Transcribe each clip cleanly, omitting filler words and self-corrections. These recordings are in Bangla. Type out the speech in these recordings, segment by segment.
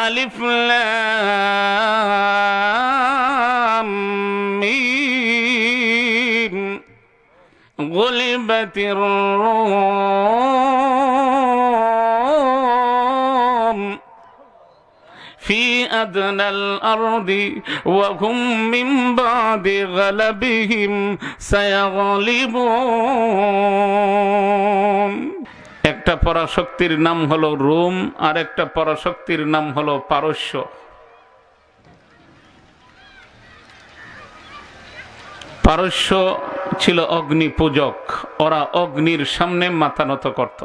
আলিফ লাম মিম গুলিবাতির রুম في أدنى الأرض وهم من بعد غلبهم سيغلبون একটা পরাশক্তির নাম হলো রোম আর একটা পরাশক্তির নাম হলো পারস্য। পারস্য ছিল অগ্নি পূজক, ওরা অগ্নির সামনে মাথা নত করত।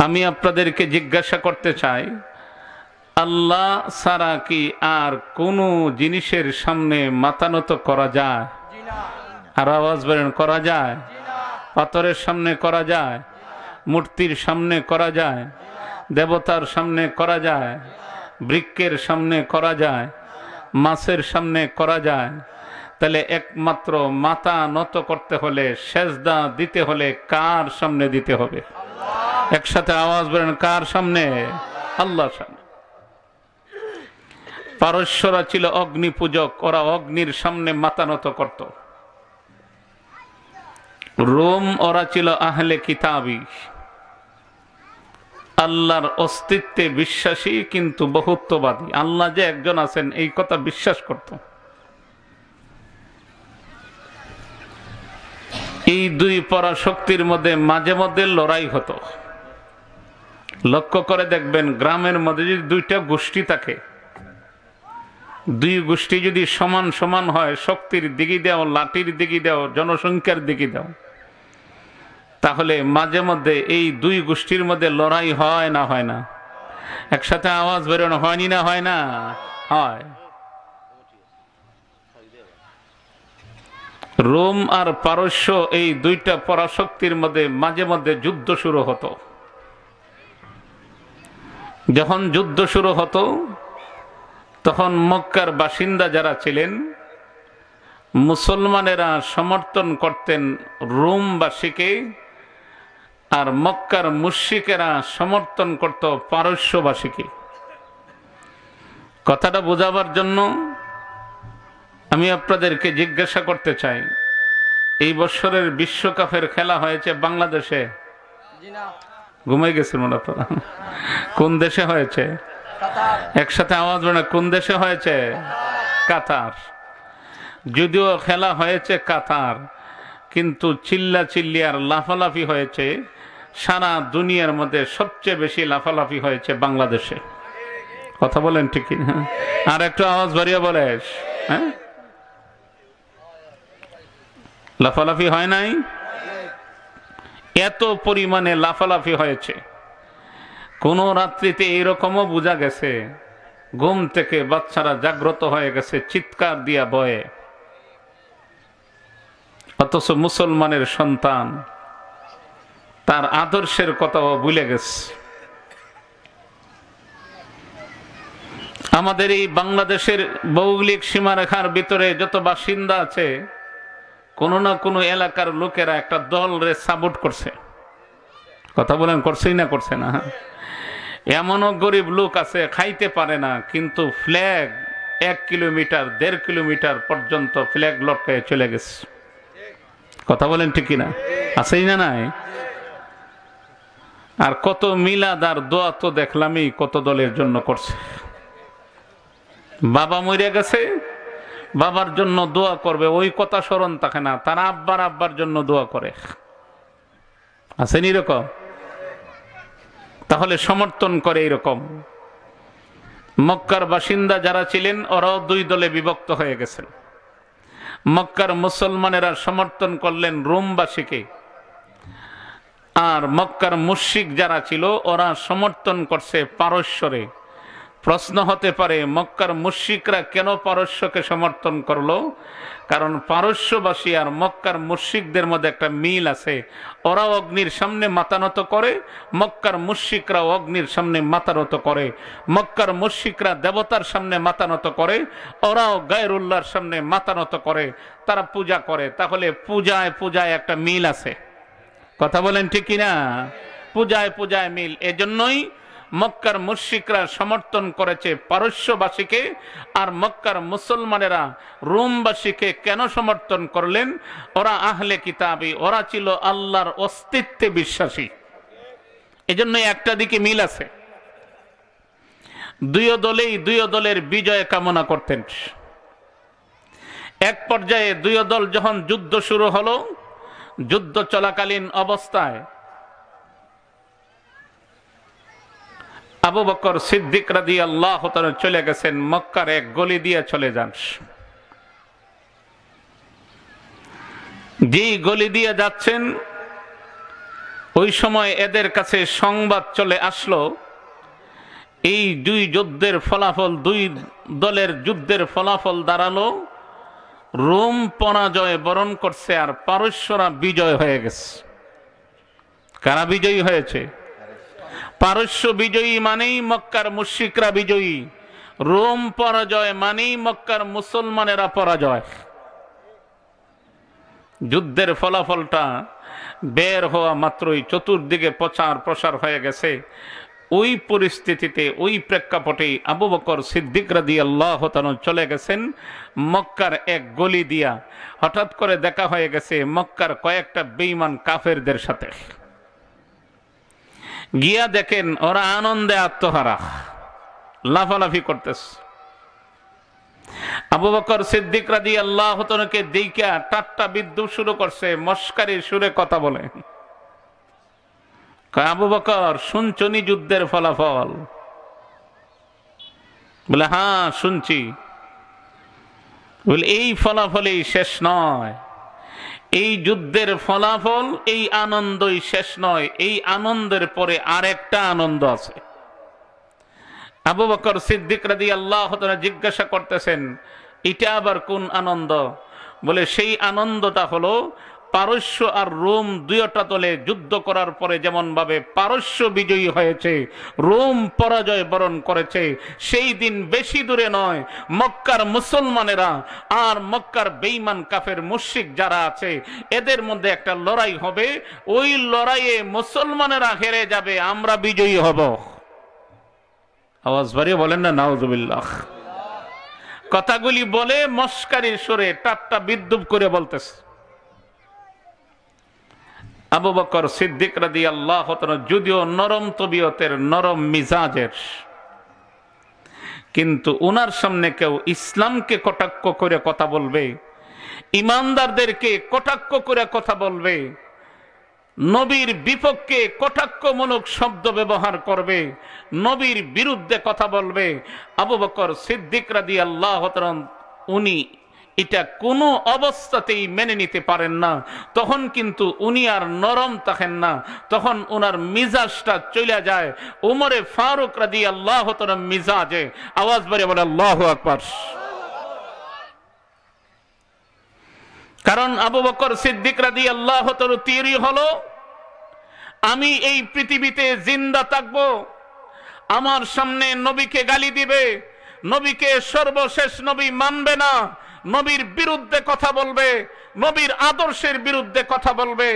আমি আপনাদেরকে জিজ্ঞাসা করতে চাই, আল্লাহ ছাড়া কি আর কোন জিনিসের সামনে মাথা নত করা যায়? আর আওয়াজ বেরেন, করা যায়? পাথরের সামনে করা যায়? মূর্তির সামনে করা যায়? দেবতার সামনে করা যায়? বৃক্ষের সামনে করা যায়? মাছের সামনে করা যায়? তাহলে একমাত্র মাথা নত করতে হলে, সেজদা দিতে হলে কার সামনে দিতে হবে? একসাথে আওয়াজ বেরেন, কার সামনে? আল্লাহর সামনে। পারস্যরা ছিল অগ্নি পূজক, ওরা অগ্নির সামনে মাথা নত করত। রোম ওরা ছিল আহলে কিতাবী, আল্লাহর অস্তিত্বে বিশ্বাসী কিন্তু বহুত্ববাদী। আল্লাহ যে একজন আছেন এই কথা বিশ্বাস করত। এই দুই পরাশক্তির মধ্যে মাঝে মধ্যে লড়াই হতো। লক্ষ্য করে দেখবেন, গ্রামের মধ্যে যদি দুইটা গোষ্ঠী থাকে, দুই গোষ্ঠী যদি সমান সমান হয়, শক্তির দিকে দাও, লাঠির দিকে দাও, জনসংখ্যার দিকে দাও, তাহলে মাঝে মধ্যে এই দুই গোষ্ঠীর মধ্যে লড়াই হয় না হয় না? একসাথে আওয়াজ বেরোনো হয়নি না হয় না? হয়। রোম আর পারস্য এই দুইটা পরাশক্তির মধ্যে মাঝে মধ্যে যুদ্ধ শুরু হতো। যখন যুদ্ধ শুরু হতো তখন মক্কার বাসিন্দা যারা ছিলেন, মুসলমানেরা সমর্থন করতেন রোমবাসীকে, আর মক্কার মুশরিকেরা সমর্থন করত পারস্যবাসীকে। কথাটা বোঝাবার জন্য আমি আপনাদেরকে জিজ্ঞাসা করতে চাই, এই বছরের বিশ্বকাপের খেলা হয়েছে বাংলাদেশে? ঘুমাই গেছেন মনে আপনারা? কোন দেশে হয়েছে? একসাথে আওয়াজ মানে, কোন দেশে হয়েছে? কাতার। যদিও খেলা হয়েছে কাতার, কিন্তু চিল্লা চিল্লি আর লাফালাফি হয়েছে সারা দুনিয়ার মধ্যে সবচেয়ে বেশি লাফালাফি হয়েছে বাংলাদেশে। কথা বলেন ঠিকই? হ্যাঁ, আর একটু আওয়াজ বাড়িয়ে বলে। হ্যাঁ, লাফালাফি হয় নাই? এত পরিমাণে লাফালাফি হয়েছে, কোন রাত্রিতে এইরকমও বোঝা গেছে ঘুম থেকে বাচ্চারা জাগ্রত হয়ে গেছে চিৎকার দিয়া ভয়ে, অথচ মুসলমানের সন্তান তার আদর্শের কথাও ভুলে গেছে। আমাদের এই বাংলাদেশের ভৌগোলিক সীমারেখার ভিতরে যত বাসিন্দা আছে, কোন না কোন এলাকার লোকেরা একটা দলরে সাপোর্ট করছে। কথা বলেন, করছেই না করছে না? এমনও গরিব লোক আছে খাইতে পারে না, কিন্তু ফ্ল্যাগ 1 কিলোমিটার 1.5 কিলোমিটার পর্যন্ত ফ্ল্যাগ লটকায় চলে গেছে। কথা বলেন ঠিক কিনা? আছেই না নাই? আর কত মিলাদ আর দোয়া তো দেখলামই কত দলের জন্য করছে। বাবা মরে গেছে, বাবার জন্য দোয়া করবে, ওই কথা স্মরণ থাকে না, তারা আব্বার জন্য দোয়া করে। আছেন এরকম? তাহলে সমর্থন করে এরকম। মক্কার বাসিন্দা যারা ছিলেন ওরাও দুই দলে বিভক্ত হয়ে গেছেন। মক্কার মুসলমানেরা সমর্থন করলেন রোমবাসীকে, আর মক্কার মুশরিক যারা ছিল ওরা সমর্থন করছে পারস্যরে। প্রশ্ন হতে পারে, মক্কার মুশরিকরা কেন পারস্যকে সমর্থন করলো? কারণ পারস্যবাসী আর মক্কার মুশরিকদের মধ্যে একটা মিল আছে। ওরাও অগ্নির সামনে মাথা নত করে, মক্কার মুশরিকরা অগ্নির সামনে মাথা নত করে। মক্কার মুশরিকরা দেবতার সামনে মাথা নত করে, ওরাও গায়রুল্লাহর সামনে মাথা নত করে, তারা পূজা করে। তাহলে পূজায় পূজায় একটা মিল আছে। কথা বলেন ঠিক কিনা? পূজায় পূজায় মিল। এজন্যই মক্কার মুশরিকরা সমর্থন করেছে পারস্যবাসীকে, আর মক্কার মুসলমানেরা রোমবাসীকে কেন সমর্থন করলেন? ওরা আহলে কিতাবী, ওরা ছিল আল্লাহর অস্তিত্বে বিশ্বাসী। এজন্য একটা দিকে মিল আছে। দুই দলের বিজয় কামনা করতেন। এক পর্যায়ে দুই দল যখন যুদ্ধ শুরু হলো, যুদ্ধ চলাকালীন অবস্থায় আবু বকর সিদ্দিক রাদিয়াল্লাহু তাআলা চলে গেছেন, মক্কার এক গলি দিয়ে চলে যান। যেই গলি দিয়ে যাচ্ছেন, ওই সময় এদের কাছে সংবাদ চলে আসলো, এই দুই যুদ্ধের ফলাফল, দুই দলের যুদ্ধের ফলাফল দাঁড়ালো রোম পরাজয় বরণ করছে আর পারস্যরা বিজয় হয়ে গেছে। কারা বিজয়ী হয়েছে? পারস্য বিজয়ী মানেই মক্কার মুশরিকরা বিজয়ী, রোম পরাজয় মানেই মক্কার মুসলমানেরা পরাজয়। যুদ্ধের ফলাফলটা বের হওয়া মাত্রই চতুর্দিকে প্রচার প্রসার হয়ে গেছে। ওই পরিস্থিতিতে, ওই প্রেক্ষাপটে আবু বকর সিদ্দিক রাদিয়াল্লাহু তাআলা চলে গেছেন মক্কার এক গলি দিয়া। হঠাৎ করে দেখা হয়ে গেছে মক্কার কয়েকটা বেঈমান কাফেরদের সাথে। গিয়া দেখেন ওরা আনন্দে আত্মহারা, লাফালাফি করতেছে। আবু বকর সিদ্দিক রাদিয়াল্লাহু তাআলাকে দেইখা ঠাট্টা বিদ্রূপ শুরু করছে, মশকারির সুরে কথা বলে। আবু বকর, শুনছনি যুদ্ধের ফলাফল? বলে হ্যাঁ শুনছি। বলে এই ফলাফলই শেষ নয়, এই যুদ্ধের ফলাফল, এই আনন্দই শেষ নয়, এই আনন্দের পরে আরেকটা আনন্দ আছে। আবু বকর সিদ্দিক রাদিয়াল্লাহু তাআলা জিজ্ঞাসা করতেছেন, এটা আবার কোন আনন্দ? বলে সেই আনন্দটা হলো পারস্য আর রোম দুইটা দলে যুদ্ধ করার পরে যেমন ভাবে পারস্য বিজয়ী হয়েছে, রোম পরাজয় বরণ করেছে, সেই দিন বেশি দূরে নয় মক্কার মুসলমানেরা আর মক্কার বেঈমান কাফের মুশরিক যারা আছে এদের মধ্যে একটা লড়াই হবে। ওই লড়াইয়ে মুসলমানেরা হেরে যাবে, আমরা বিজয়ী হব। আওয়াজ বাড়িয়ে বলেন না নাউজুবিল্লাহ। কথাগুলি বলে মশকারির সুরে ঠাট্টা বিদ্রূপ করে বলতেছে। আবু বকর সিদ্দিক রাদিয়াল্লাহু তাআলা যদিও নরম তবিয়তের, নরম মিজাজের, কিন্তু উনার সামনে কেউ ইসলামকে কটাক্ষ করে কথা বলবে, ইমানদারদেরকে কটাক্ষ করে কথা বলবে, নবীর বিপক্ষে কটাক্ষমূলক শব্দ ব্যবহার করবে, নবীর বিরুদ্ধে কথা বলবে, আবু বকর সিদ্দিক রাদিয়াল্লাহু তাআলা উনি এটা কোনো অবস্থাতেই মেনে নিতে পারেন না। তখন কিন্তু উনি আর নরম থাকেন না, তখন ওনার মিজাজটা চলে যায় উমরে ফারুক রাদিয়াল্লাহু তাআলা মিজাজে। আওয়াজ বাড়িয়ে বলে আল্লাহু আকবার। কারণ আবু বকর সিদ্দিক রাদিয়াল্লাহু তাআলা থিওরি হলো, আমি এই পৃথিবীতে জিন্দা থাকবো, আমার সামনে নবীকে গালি দিবে, নবীকে সর্বশেষ নবী মানবে না, নবীর বিরুদ্ধে কথা বলবে, নবীর আদর্শের বিরুদ্ধে কথা বলবে,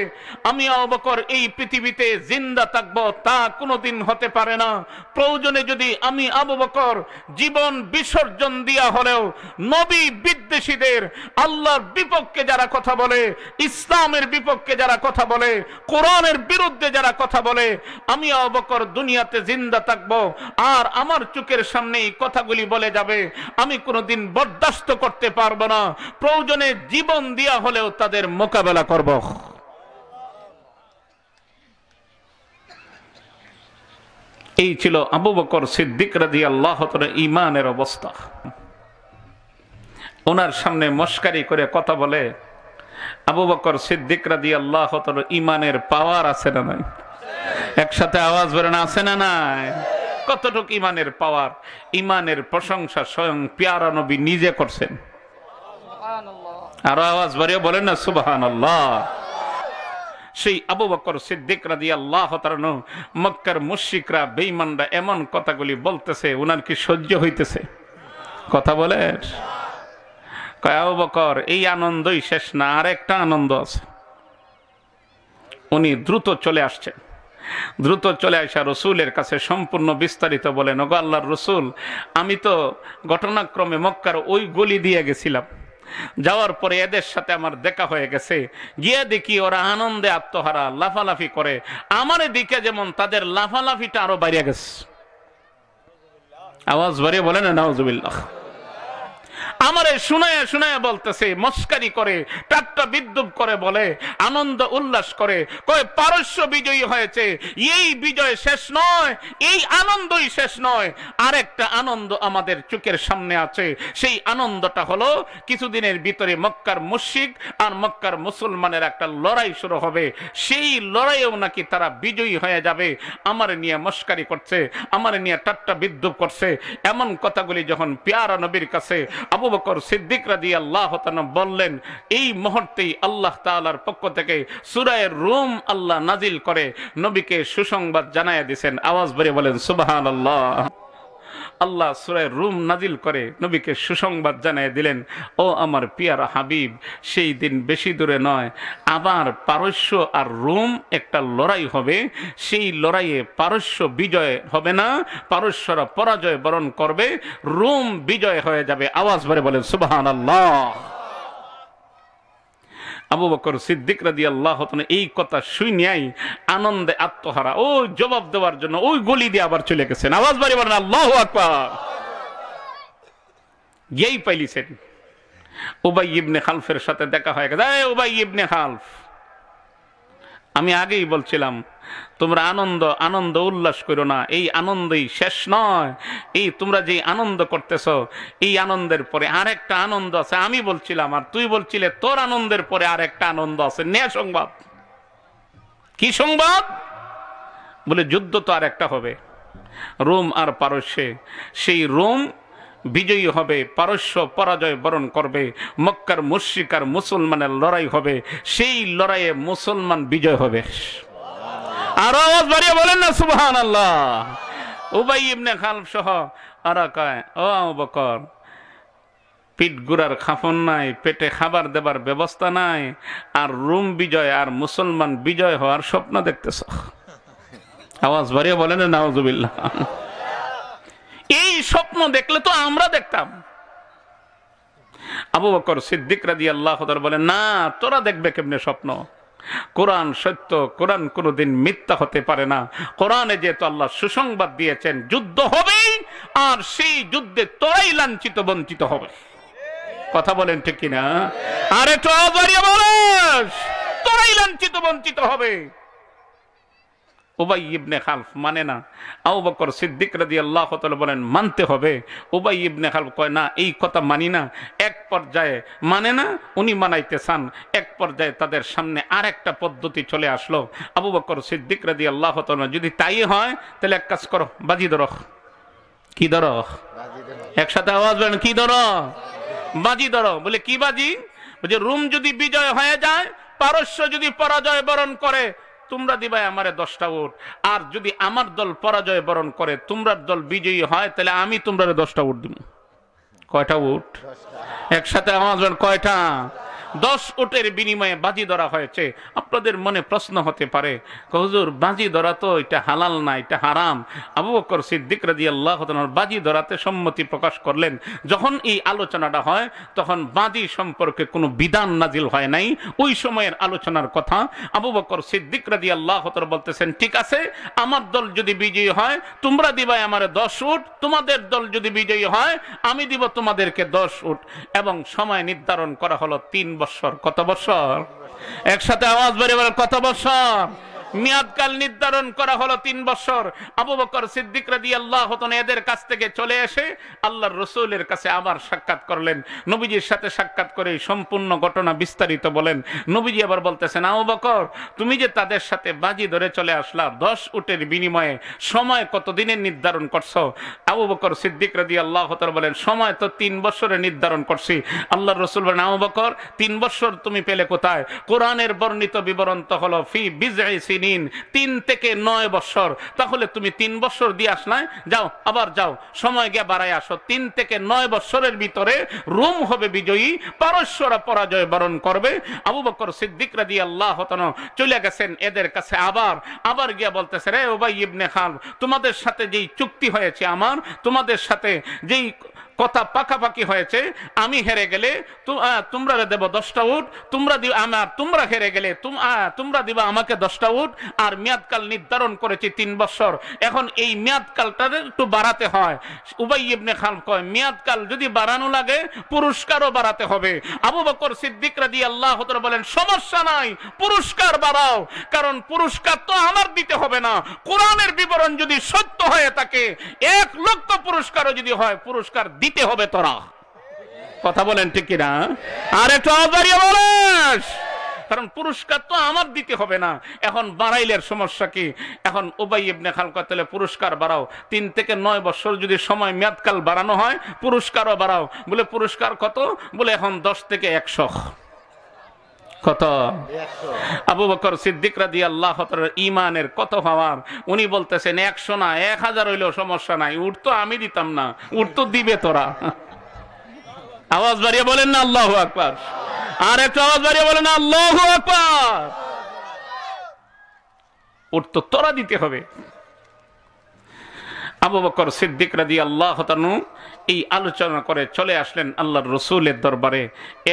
আমি আবু বকর এই পৃথিবীতে জিন্দা থাকবো তা কোনোদিন হতে পারে না। প্রয়োজনে যদি আমি আবু বকর জীবন বিসর্জন দিয়া হলেও নবী বিদ্বেষীদের, আল্লাহর বিপক্ষে যারা কথা বলে, ইসলামের বিপক্ষে যারা কথা বলে, কোরআনের বিরুদ্ধে যারা কথা বলে, আমি আবু বকর দুনিয়াতে জিন্দা থাকবো আর আমার চোখের সামনে এই কথাগুলি বলে যাবে, আমি কোনোদিন বরদাস্ত করতে পারবো না। প্রয়োজনে জীবন দিয়া হলেও তাদের মোকাবেলা করব। এই ছিল আবু বকর সিদ্দিক রাদিয়াল্লাহু তাআলা ঈমানের অবস্থা। ওনার সামনে মশকারি করে কথা বলে আবু বকর সিদ্দিক রাদিয়াল্লাহু তাআলা ঈমানের পাওয়ার আছে না নাই? একসাথে আওয়াজ বেরোনো আছে না নাই? কতটুকু ঈমানের পাওয়ার, ঈমানের প্রশংসা স্বয়ং প্যারা নবী নিজে করছেন। আরো আওয়াজ বাড়িয়ে বলেন না সুবহানাল্লাহ। সেই আবু বকর সিদ্দিক রাদিয়াল্লাহু তাআলা মক্কার মুশরিকরা, বেঈমানরা এমন কথাগুলি বলতেছে, উনার কি সহ্য হইতেছে? কথা বলে কয় আবু বকর এই আনন্দই শেষ না, আর একটা আনন্দ আছে। উনি দ্রুত চলে আসছেন, দ্রুত চলে আসা রসুলের কাছে সম্পূর্ণ বিস্তারিত বলেন, ওগো আল্লাহর রসুল, আমি তো ঘটনাক্রমে মক্কার ওই গলি দিয়ে গেছিলাম, যাওয়ার পরে এদের সাথে আমার দেখা হয়ে গেছে, গিয়ে দেখি ওরা আনন্দে আত্মহারা লাফালাফি করে, আমার দিকে যেমন তাদের লাফালাফিটা আরো বাইরে গেছে। আওয়াজ বাড়িয়ে বলেন না নাউজুবিল্লাহ। আমারে শুনায়া শুনায়া বলতেছে, মস্কারি করে, ঠাট্টা বিদ্রুপ করে বলে, আনন্দ উল্লাস করে, কয় পারস্য বিজয়ী হয়েছে। এই বিজয় শেষ নয়, এই আনন্দই শেষ নয়, আরেকটা আনন্দ আমাদের চোখের সামনে আছে। সেই আনন্দটা হলো কিছুদিনের ভিতরে মক্কার মুশরিক আর মক্কার মুসলমানের একটা লড়াই শুরু হবে, সেই লড়াইয়েও নাকি তারা বিজয়ী হয়ে যাবে। আমারে নিয়ে মস্কারি করছে, আমারে নিয়ে ঠাট্টা বিদ্রুপ করছে। এমন কথাগুলি যখন পেয়ারা নবীর কাছে আবু বকর সিদ্দিক রাদিয়াল্লাহু তাআলা বললেন, এই মুহূর্তেই আল্লাহ তাআলার পক্ষ থেকে সূরা রুম আল্লাহ নাজিল করে নবীকে সুসংবাদ জানায়া দিয়েছেন। আওয়াজ ভরে বলেন সুবহানাল্লাহ। আল্লাহ সূরা রুম নাজিল করে নবীকে সুসংবাদ জানিয়ে দিলেন, ও আমার পিয়ারা হাবিব, সেই দিন বেশি দূরে নয়, আবার পারস্য আর রোম একটা লড়াই হবে। সেই লড়াইয়ে পারস্য বিজয় হবে না, পারস্যরা পরাজয় বরণ করবে, রোম বিজয় হয়ে যাবে। আওয়াজ ভরে বলেন সুবহানাল্লাহ। আবু বকর সিদ্দিক রাদিয়াল্লাহু তাআলা এই কথা শুনিয়াই আনন্দে আত্মহারা, ও জবাব দেওয়ার জন্য ওই গলি দিয়ে আবার চলে গেছেন। আওয়াজ বাড়ি বলেন আল্লাহু আকবার। গিয়েই পাইলিছেন উবাই ইবনে খালফের সাথে দেখা হয়ে গেছে। উবাই ইবনে খালফ, আমি আগেই বলছিলাম তোমরা আনন্দ আনন্দ উল্লাস করো না, এই আনন্দই শেষ নয়। এই তোমরা যে আনন্দ করতেছ, এই আনন্দের পরে আরেকটা আনন্দ আছে। আমি বলছিলাম আর তুই বলছিলে তোর আনন্দের পরে আরেকটা আনন্দ আছে। ন্যায় সংবাদ। কি সংবাদ? বলে যুদ্ধ তো আর একটা হবে, রোম আর পারস্যে। সেই রোম বিজয়ী হবে, পারস্য পরাজয় বরণ করবে, মক্কার মুশরিক আর মুসলমানের লড়াই হবে, সেই লড়াইয়ে মুসলমান বিজয় হবে। আর আওয়াজ বাড়িয়ে বলেন না সুবহানাল্লাহ। উবাই ইবনে খালফ সহ আরা কয়, ও আবু বকর, পিঠ গুড়ার খাফন নাই, পেটে খাবার দেবার ব্যবস্থা নাই, আর রোম বিজয় আর মুসলমান বিজয় হওয়ার স্বপ্ন দেখতেছ। আওয়াজ বাড়িয়ে বলেন না নাউজুবিল্লাহ। এই স্বপ্ন দেখলে তো আমরা দেখতাম। আবু বকর সিদ্দিক রাদিয়াল্লাহু তাআলা বলেন, না, তোরা দেখবে কেমনে স্বপ্ন? কোরআন সত্য, কোরআন কোনদিন মিথ্যা হতে পারে না। কোরআনে যেহেতু আল্লাহ সুসংবাদ দিয়েছেন যুদ্ধ হবেই, আর সেই যুদ্ধে তোরাই লাঞ্ছিত বঞ্চিত হবে। কথা বলেন ঠিক কিনা? আরে তো বাড়িয়ে বলিস, তোরাই লাঞ্ছিত বঞ্চিত হবে। উবাই ইবনে খালফ মানে না। আবু বকর সিদ্দিক রাদিয়াল্লাহু তাআলা বলেন মানতে হবে। উবাই ইবনে খালফ কয়, না, এই কথা মানি না। এক পর্যায়ে মানে না, উনি মানাইতে চান। এক পর্যায়ে তাদের সামনে আরেকটা পদ্ধতি চলে আসলো। আবু বকর সিদ্দিক রাদিয়াল্লাহু তাআলা, যদি তাই হয় তাহলে এক কাজ করো, বাজি ধরো। কি ধরো? একসাথে আওয়াজ বলেন, কি ধরো? বাজি ধরো। বলে কি বাজি? যে রোম যদি বিজয় হয়ে যায়, পারস্য যদি পরাজয় বরণ করে, তোমরা দিবাই আমারে 10টা উট। আর যদি আমার দল পরাজয় বরণ করে, তোমরা দল বিজয়ী হয়, তাহলে আমি তোমরা 10টা উট দিব। কয়টা উট? একসাথে আওয়াজ বলেন, কয়টা? 10 উটের বিনিময়ে বাজি ধরা হয়েছে। আপনাদের মনে প্রশ্ন হতে পারে, হুজুর, বাজি ধরা তো এটা হালাল না, এটা হারাম। আবু বকর সিদ্দিক রাদিয়াল্লাহু তাআলা বাজি ধরাতে সম্মতি প্রকাশ করলেন। যখন এই আলোচনাটা হয়, তখন বাজি সম্পর্কে কোনো বিধান নাজিল হয় নাই। ওই সময়ের আলোচনার কথা। আবু বকর সিদ্দিক রাদিয়াল্লাহু তাআলা বলতেছেন, ঠিক আছে, আমার দল যদি বিজয়ী হয়, তোমরা দিবাই আমারে 10 উট। তোমাদের দল যদি বিজয়ী হয়, আমি দিব তোমাদেরকে 10 উট। এবং সময় নির্ধারণ করা হলো 3 বছর। কত বছর? একসাথে আওয়াজ বেড়ে বলেন, কত বছর? মেয়াদকাল নির্ধারণ করা হলো 3 বছর। আবু বকর সিদ্দিক রাদিয়াল্লাহু তাআলা এদের কাছ থেকে চলে এসে আল্লাহর রাসূলের কাছে আবার সাক্ষাৎ করলেন। নবীজির সাথে সাক্ষাৎ করে সম্পূর্ণ ঘটনা বিস্তারিত বলেন। নবীজি আবার বলতেছেন, আবু বকর, তুমি যে তাদের সাথে বাজি ধরে চলে আসলা 10 উটের বিনিময়ে, সময় কত দিনের নির্ধারণ করছো? আবু বকর সিদ্দিক রাদিয়াল্লাহু তাআলা বলেন, সময় তো 3 বছরের নির্ধারণ করছি। আল্লাহর রাসূল বলেন, আবু বকর, 3 বছর তুমি পেলে কোথায়? কোরআনের বর্ণিত বিবরণ তো হলো ফি বিজঈ সিনিন, 3 থেকে 9 বছর। তাহলে তুমি 3 বছর দিয়ে আসলাই, যাও আবার যাও, সময় গিয়ে বাড়ায় আসো। 3 থেকে 9 বছরের ভিতরে রোম হবে বিজয়ী, পারস্যরা পরাজয় বরণ করবে। আবু বকর সিদ্দিক রাদিয়াল্লাহু তাআলা চলে গেছেন এদের কাছে, আবার গিয়া বলতেছে, রে উবাই ইবনে খালব, তোমাদের সাথে যেই চুক্তি হয়েছে আমার, তোমাদের সাথে যেই কথা পাকাপাকি হয়েছে, আমি হেরে গেলে তোমরা দেব 10টা উট, তোমরা হেরে গেলে তোমরা দিবা আমাকে 10টা উট, আর মেয়াদকাল নির্ধারণ করেছি 3 বছর। এখন এই মেয়াদকালটা একটু বাড়াতে হয়। উবাই ইবনে খালব কয়, মেয়াদকাল যদি বাড়ানো লাগে পুরস্কারও বাড়াতে হবে। আবু বকর সিদ্দিক রাদিয়াল্লাহু তাআলা বলেন, সমস্যা নাই, পুরস্কার বাড়াও, কারণ পুরস্কার তো আমার দিতে হবে না। কোরআনের বিবরণ যদি সত্য হয়ে থাকে, 1 লক্ষ পুরস্কারও যদি হয়, পুরস্কার দিতে হবে তোরা। কথা বলেন ঠিক কিনা? আর একটু আওয়াজ বলেন, কারণ পুরস্কার তো আমার দিতে হবে না। এখন বাড়াইলের সমস্যা কি? এখন উবাই ইবনে খালব তাহলে পুরস্কার বাড়াও, 3 থেকে 9 বছর যদি সময় মেয়াদকাল বাড়ানো হয়, পুরস্কারও বাড়াও। বলে পুরস্কার কত? বলে এখন 10 থেকে 100। কত? আবু বকর সিদ্দিক রাদিয়াল্লাহু তাআলা ঈমানের কত পাওয়ার! উনি বলতেছেন 100 না, 1000 হইলেও সমস্যা নাই, উট তো আমি দিতাম না, উট তো দিবে তোরা। আওয়াজ বাড়িয়ে বলেন না আল্লাহু আকবার। আর একটু আওয়াজ বাড়িয়ে বলেন না আল্লাহু আকবার। উট তো তোরা দিতে হবে। আবু বকর সিদ্দিক রাদিয়াল্লাহু তাআলা এই আলোচনা করে চলে আসলেন আল্লাহর রাসূলের দরবারে।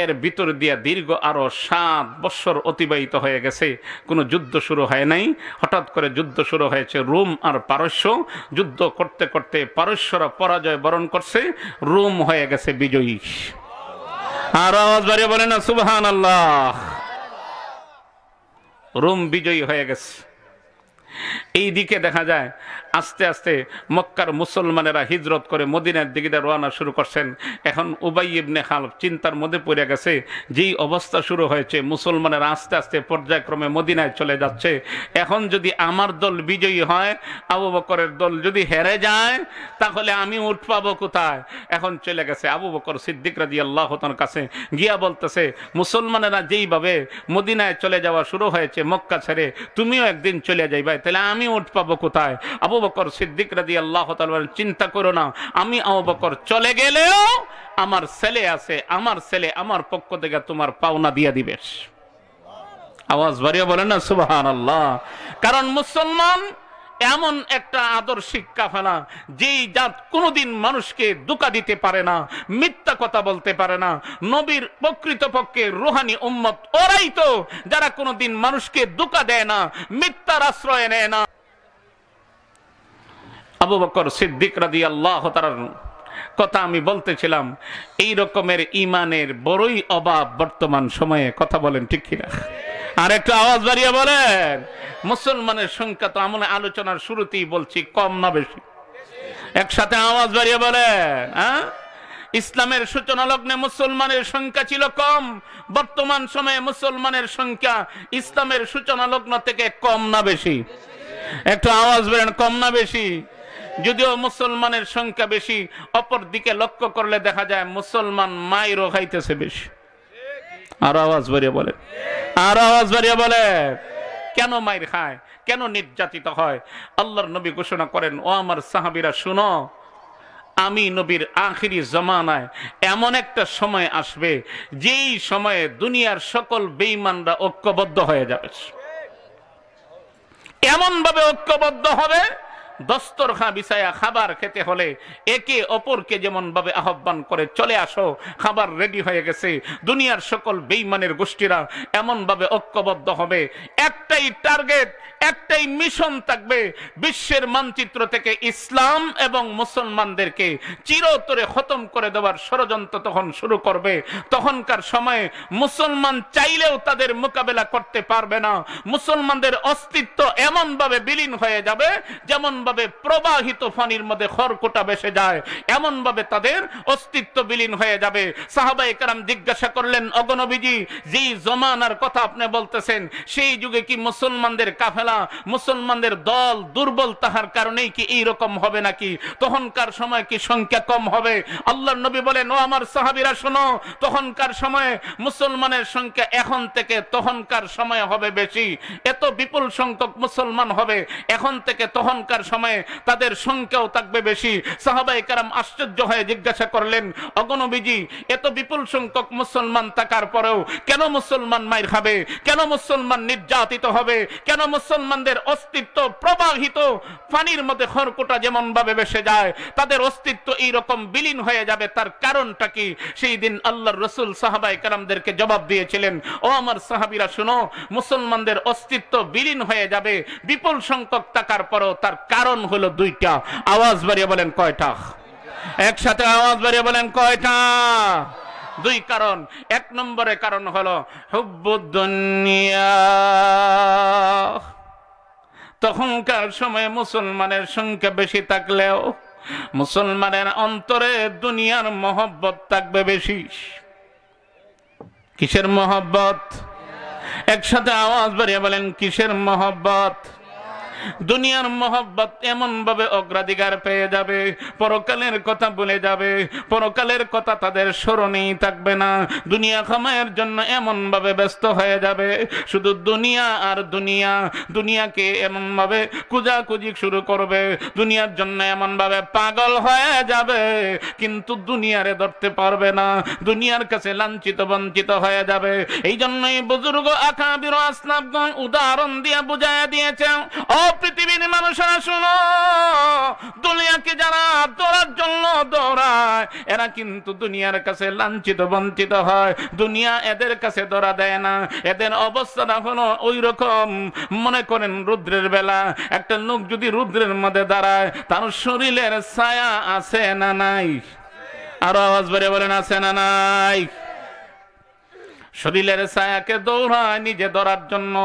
এর ভিতর দিয়া দীর্ঘ আরো 7 বছর অতিবাহিত হয়ে গেছে, কোনো যুদ্ধ শুরু হয় নাই। হঠাৎ করে যুদ্ধ শুরু হয়েছে রোম আর পারস্য। যুদ্ধ করতে করতে পারস্যরা পরাজয় বরণ করছে, রোম হয়ে গেছে বিজয়ী। আর আওয়াজ বাড়িয়ে বলেন না সুবহানাল্লাহ। রোম বিজয়ী হয়ে গেছে। এই দিকে দেখা যায় আস্তে আস্তে মক্কার মুসলমানেরা হিজরত করে মদিনার দিকে রওনা শুরু করছেন। এখন উবাই ইবনে খালব চিন্তার মধ্যে পড়ে গেছে, যেই অবস্থা শুরু হয়েছে, মুসলমানেরা আস্তে আস্তে পর্যায়ক্রমে মদিনায় চলে যাচ্ছে। এখন যদি আমার দল বিজয়ী হয়, আবু বকরের দল যদি হেরে যায়, তাহলে আমি উঠ পাবো কোথায়? এখন চলে গেছে আবু বকর সিদ্দিক রাদিয়াল্লাহু তাআলার কাছে, গিয়া বলতেছে, মুসলমানেরা যেইভাবে মদিনায় চলে যাওয়া শুরু হয়েছে মক্কা ছেড়ে, তুমিও একদিন চলে যাইবা, তাহলে আমি উঠ পাবো কোথায়? আবু বকর সিদ্দিক রাদিয়াল্লাহু তাআলা বলেন, চিন্তা করো না, আমি আবু বকর চলে গেলেও আমার ছেলে আছে, আমার ছেলে আমার পক্ষ থেকে তোমার পাওনা দিয়ে দিবে। আওয়াজ বাড়িয়ে বলেন না সুবহানাল্লাহ। কারণ মুসলমান এমন একটা আদর্শিক কাফেলা, যেই জাত কোনোদিন মানুষকে ধোঁকা দিতে পারে না, মিথ্যা কথা বলতে পারে না। নবীর প্রকৃতপক্ষে রুহানি উম্মত ওরাই তো যারা কোনোদিন মানুষকে ধোঁকা দেয় না, মিথ্যার আশ্রয় নেয় না। আবু বকর সিদ্দিক রাদিয়াল্লাহু তাআলার কথা আমি বলতেছিলাম, এই রকমের ঈমানের বড়ই অভাব বর্তমান সময়ে। কথা বলেন ঠিক কিনা? আর একটু আওয়াজ বাড়িয়ে বলেন। মুসলমানের সংখ্যা তো আমরা আলোচনার শুরুতেই বলছি, কম না বেশি? একসাথে আওয়াজ বাড়িয়ে বলেন। হ্যাঁ, ইসলামের সূচনা লগ্নে মুসলমানের সংখ্যা ছিল কম, বর্তমান সময়ে মুসলমানের সংখ্যা ইসলামের সূচনা লগ্ন থেকে কম না বেশি? একটু আওয়াজ বলেন, কম না বেশি? যদিও মুসলমানের সংখ্যা বেশি, অপর দিকে লক্ষ্য করলে দেখা যায় মুসলমান মাইরও খাইতেছে বেশি। আর আওয়াজ বাড়িয়ে বলে, আর আওয়াজ বাড়িয়ে বলে, কেন মাইর খায়, কেন নির্যাতিত হয়? আল্লাহর নবী ঘোষণা করেন, ও আমার সাহাবীরা শুনো, আমি নবীর আখিরি জামানায় এমন একটা সময় আসবে, যেই সময়ে দুনিয়ার সকল বেঈমানরা ঐক্যবদ্ধ হয়ে যাবে। এমন ভাবে ঐক্যবদ্ধ হবে, দস্তরখান বিছায়া খাবার খেতে হলে একে অপরকে যেমন ভাবে আহ্বান করে, চলে আসো, খাবার রেডি হয়ে গেছে। দুনিয়ার সকল বেঈমানের গোষ্ঠীরা এমন ভাবে ঐক্যবদ্ধ হবে, একটাই টার্গেট, একটাই মিশন থাকবে, বিশ্বের মানচিত্র থেকে ইসলাম এবং মুসলমানদেরকে চিরতরে খতম করে দেওয়ার ষড়যন্ত্র তখন শুরু করবে। তখনকার সময়ে মুসলমান চাইলেও তাদের মোকাবেলা করতে পারবে না। মুসলমানদের অস্তিত্ব এমন ভাবে বিলীন হয়ে যাবে, যেমন ভাবে প্রবাহিত পানির মধ্যে খড়কুটা ভেসে যায়, এমন ভাবে তাদের অস্তিত্ব বিলীন হয়ে যাবে। সাহাবায়ে কেরাম জিজ্ঞাসা করলেন, ওগো নবীজি, যেই জমানার কথা আপনি বলতেছেন, সেই যুগে কি মুসলমানদের কাফেলা, মুসলমানদের দল দুর্বল তাহার কারণেই কি এইরকম হবে নাকি? তখনকার সময় কি সংখ্যা কম হবে? আল্লাহর নবী বলেন, ও আমার সাহাবীরা শোনো, তখনকার সময়ে মুসলমানের সংখ্যা এখন থেকে তখনকার সময় হবে বেশি। এত বিপুল সংখ্যক মুসলমান হবে এখন থেকে তখনকার সময়ে তাদের সংখ্যাও থাকবে বেশি। সাহাবায়ে কেরাম আশ্চর্য হয়ে জিজ্ঞাসা করলেন, অগণবিজি, এত বিপুল সংখ্যক মুসলমান থাকার পরেও কেন মুসলমান মাইর খাবে? কেন মুসলমান নির্যাতিত হবে? কেন মুসলমানদের অস্তিত্ব প্রবাহিত পানির মধ্যে খড়কুটা যেমন ভাবে ভেসে যায় তাদের অস্তিত্ব এইরকম বিলীন হয়ে যাবে? তার কারণটা কি? সেই দিন আল্লাহর রাসূল সাহাবায়ে কেরামদেরকে জবাব দিয়েছিলেন, ও আমার সাহাবীরা শুনো, মুসলমানদের অস্তিত্ব বিলীন হয়ে যাবে বিপুল সংখ্যক থাকার পরও, তার কারণ হলো দুইটা। আওয়াজ বাড়িয়ে বলেন কয়টা? একসাথে আওয়াজ বাড়িয়ে বলেন কয়টা? দুই কারণ। এক নম্বরে কারণ হলো হুব্বুদ দুনিয়া। তখনকার সময়ে মুসলমানের সংখ্যা বেশি থাকলেও মুসলমানের অন্তরে দুনিয়ার মহব্বত থাকবে বেশি। কিসের মহব্বত? একসাথে আওয়াজ বাড়িয়ে বলেন কিসের মহব্বত? দুনিয়ার মহব্বত এমন ভাবে অগ্রাধিকার পেয়ে যাবে, পরকালের কথা ভুলে যাবে, পরকালের কথা তাদের স্মরণেই থাকবে না। দুনিয়া কামাইয়ের জন্য এমন ভাবে ব্যস্ত হয়ে যাবে, শুধু দুনিয়া আর দুনিয়া। দুনিয়াকে এমন ভাবে খুঁজাখুঁজি শুরু করবে, দুনিয়ার জন্য এমন ভাবে পাগল হয়ে যাবে, কিন্তু দুনিয়ারে ধরতে পারবে না, দুনিয়ার কাছে লাঞ্ছিত বঞ্চিত হয়ে যাবে। এই জন্যই বুজুর্গ আকাবির আসলাফগণ উদাহরণ দিয়ে বুঝাইয়া দিয়েছেন, ও পৃথিবীর মানুষেরা শুনো, দুনিয়াকে যারা দৌড়ার জন্য দৌড়ায় এরা কিন্তু দুনিয়ার কাছে লাঞ্ছিত বঞ্চিত হয়। দুনিয়া এদের কাছে ধরা দেয় না। এদের অবস্থাটা হলো ওই রকম, মনে করেন রুদ্রের বেলা একটা লোক যদি রুদ্রের মধ্যে দাঁড়ায়, তার শরীরের ছায়া আছে না নাই? আরো আওয়াজ বেড়ে বলেন আছে না নাই? শরীরের ছায়াকে দৌড়ায় নিজে ধরার জন্য।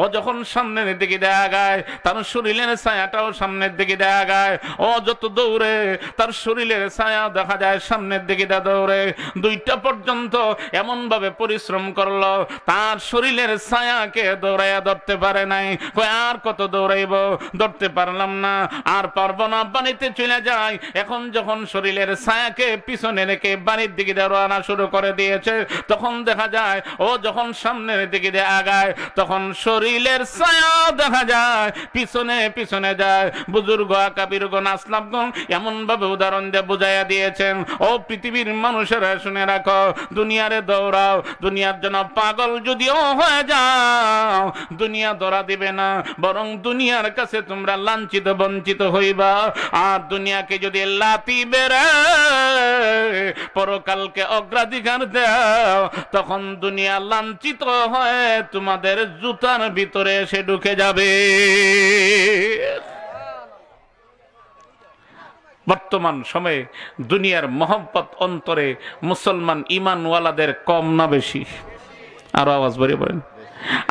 ও যখন সামনের দিকে দেখা গায় তার শরীরের ছায়াটাও সামনের দিকে দেখা গায়। ও যত দৌড়ে তার শরীরের ছায়া দেখা যায় সামনের দিকে দৌড়ে। দুইটা পর্যন্ত এমন ভাবে পরিশ্রম করলো, তার শরীরের ছায়াকে দৌড়াইয়া ধরতে পারে নাই। আর কত দৌড়াইব, ধরতে পারলাম না, আর পারবো না, বাড়িতে চলে যায়। এখন যখন শরীরের ছায়াকে পিছনে রেখে বাড়ির দিকে দৌড়ানো শুরু করে দিয়েছে, তখন দেখা যায় ও যখন সামনের দিকে আগায় তখন শরীরের ছায়া দেখা যায় পিছনে পিছনে যায়। বুজুর্গ আকাবিরগণ আসলাফগণ এমন ভাবে উদাহরণ দিয়ে বুঝাইয়া দিয়েছেন, ও পৃথিবীর মানুষেরা শুনে রাখো, দুনিয়ারে দৌড়াও, দুনিয়ার জন্য পাগল যদিও হয়ে যাও, দুনিয়া ধরা দিবে না, বরং দুনিয়ার কাছে তোমরা লাঞ্ছিত বঞ্চিত হইবা। আর দুনিয়াকে যদি লাতি বেড়ে পরকালকে অগ্রাধিকার দাও, তখন দুনিয়া লাঞ্ছিত হয়ে তোমাদের জুতার ভিতরে এসে ঢুকে যাবে। বর্তমান সময়ে দুনিয়ার মহব্বত অন্তরে মুসলমান ইমানওয়ালাদের কম না বেশি? আরো আওয়াজ বাড়িয়ে বলেন,